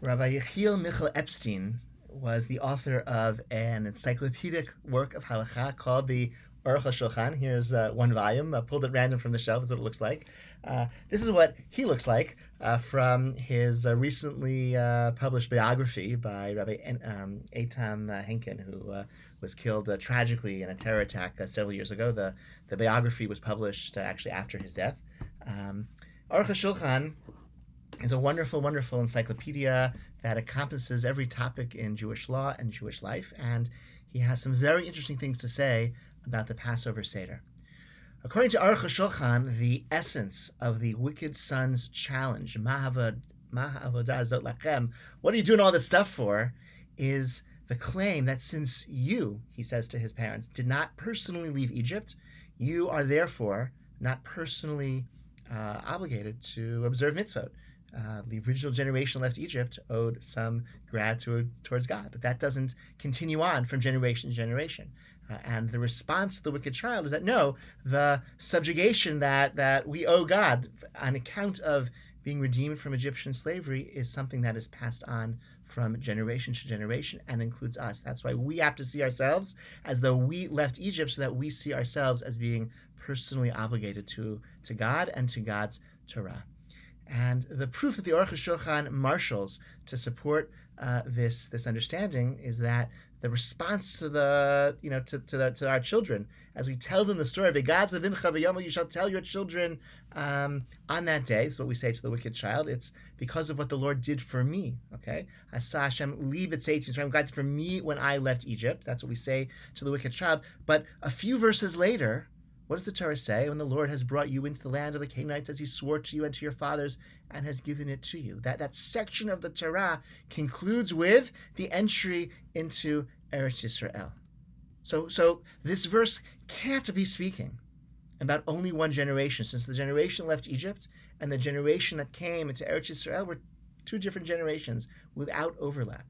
Rabbi Yechiel Michal Epstein was the author of an encyclopedic work of halakha called the Aruch HaShulchan. Here's one volume, pulled at random from the shelf. This is what it looks like. This is what he looks like from his recently published biography by Rabbi Eitan Henkin, who was killed tragically in a terror attack several years ago. The biography was published actually after his death. Aruch HaShulchan is a wonderful, wonderful encyclopedia that encompasses every topic in Jewish law and Jewish life, and he has some very interesting things to say about the Passover Seder. According to Aruch HaShulchan, the essence of the wicked son's challenge, Ma ha'avodah zot lachem, what are you doing all this stuff for, is the claim that since you, he says to his parents, did not personally leave Egypt, you are therefore not personally obligated to observe mitzvot. The original generation left Egypt owed some gratitude towards God, but that doesn't continue on from generation to generation. And the response to the wicked child is that no, the subjugation that we owe God on account of being redeemed from Egyptian slavery is something that is passed on from generation to generation and includes us. That's why we have to see ourselves as though we left Egypt, so that we see ourselves as being personally obligated to God and to God's Torah. And the proof that the Aruch HaShulchan marshals to support this understanding is that the response to to our children, as we tell them the story of Egad Levincha b'yom, you shall tell your children on that day. That's what we say to the wicked child. It's because of what the Lord did for me. Okay, Asa Hashem li b'tzeitim, God did for me when I left Egypt. That's what we say to the wicked child. But a few verses later, what does the Torah say? When the Lord has brought you into the land of the Canaanites as he swore to you and to your fathers and has given it to you. That section of the Torah concludes with the entry into Eretz Yisrael. So this verse can't be speaking about only one generation, since the generation left Egypt and the generation that came into Eretz Yisrael were two different generations without overlap.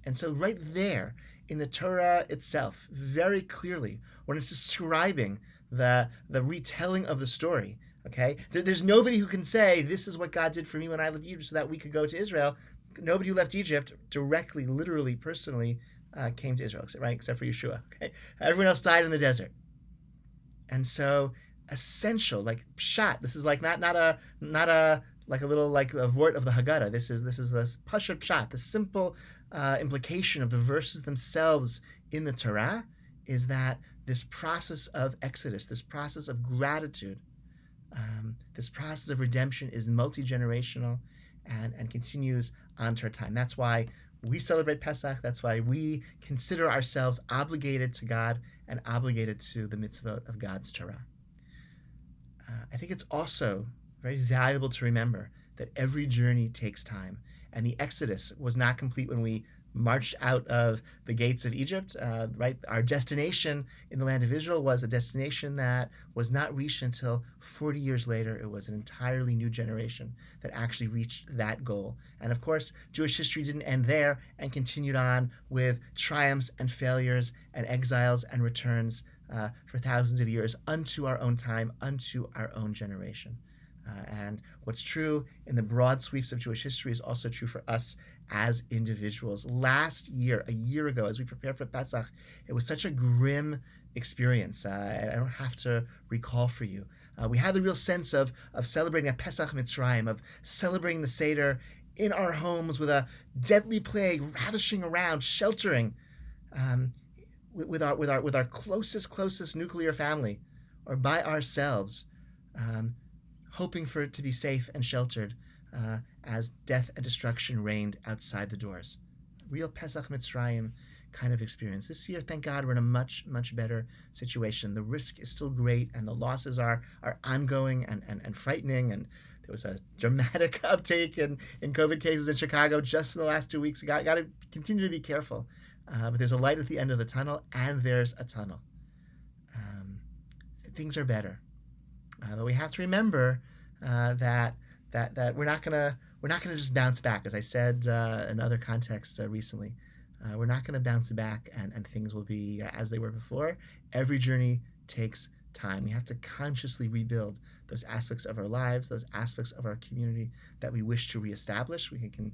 And so right there in the Torah itself, very clearly, when it's describing the retelling of the story, okay, there's nobody who can say, this is what God did for me when I left Egypt so that we could go to Israel. Nobody who left Egypt directly, literally, personally came to Israel, except for Yeshua. Okay, everyone else died in the desert. And so essential, like pshat, this is like not a like a little like a vort of the Haggadah. This is the pasha pshat, the simple implication of the verses themselves in the Torah is that this process of exodus, this process of gratitude, this process of redemption is multi-generational and continues on to our time. That's why we celebrate Pesach. That's why we consider ourselves obligated to God and obligated to the mitzvot of God's Torah. I think it's also very valuable to remember that every journey takes time, and the Exodus was not complete when we marched out of the gates of Egypt. Right, our destination in the land of Israel was a destination that was not reached until 40 years later. It was an entirely new generation that actually reached that goal. And of course, Jewish history didn't end there and continued on with triumphs and failures and exiles and returns for thousands of years unto our own time, unto our own generation. And what's true in the broad sweeps of Jewish history is also true for us as individuals. Last year, a year ago, as we prepared for Pesach, it was such a grim experience. I don't have to recall for you. We had the real sense of celebrating a Pesach Mitzrayim, of celebrating the Seder in our homes with a deadly plague ravishing around, sheltering with our closest nuclear family, or by ourselves. Hoping for it to be safe and sheltered as death and destruction reigned outside the doors. Real Pesach Mitzrayim kind of experience. This year, thank God, we're in a much, much better situation. The risk is still great, and the losses are ongoing and frightening. And there was a dramatic uptake in COVID cases in Chicago just in the last 2 weeks. We got to continue to be careful. But there's a light at the end of the tunnel, and there's a tunnel. Things are better. But we have to remember that we're not gonna just bounce back. As I said in other contexts recently, we're not gonna bounce back and things will be as they were before. Every journey takes time. We have to consciously rebuild those aspects of our lives, those aspects of our community that we wish to reestablish. We can,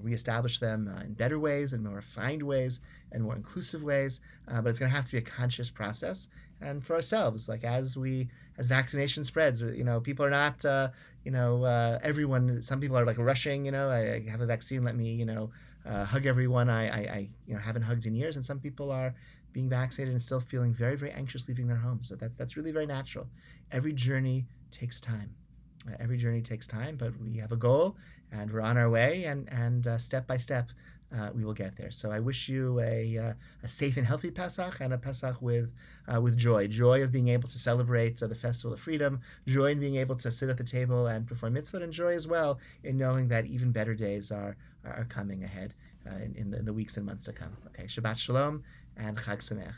reestablish them in better ways and more refined ways and more inclusive ways. But it's going to have to be a conscious process. And for ourselves, like as vaccination spreads, people are not, everyone. Some people are like rushing. I have a vaccine. Let me, hug everyone I haven't hugged in years. And some people are being vaccinated and still feeling very, very anxious leaving their homes. So that's really very natural. Every journey takes time. Every journey takes time, but we have a goal and we're on our way, and step by step we will get there. So I wish you a safe and healthy Pesach, and a Pesach with joy of being able to celebrate the Festival of Freedom, joy in being able to sit at the table and perform mitzvot, and joy as well in knowing that even better days are coming ahead in the weeks and months to come. Okay, Shabbat Shalom and Chag Sameach.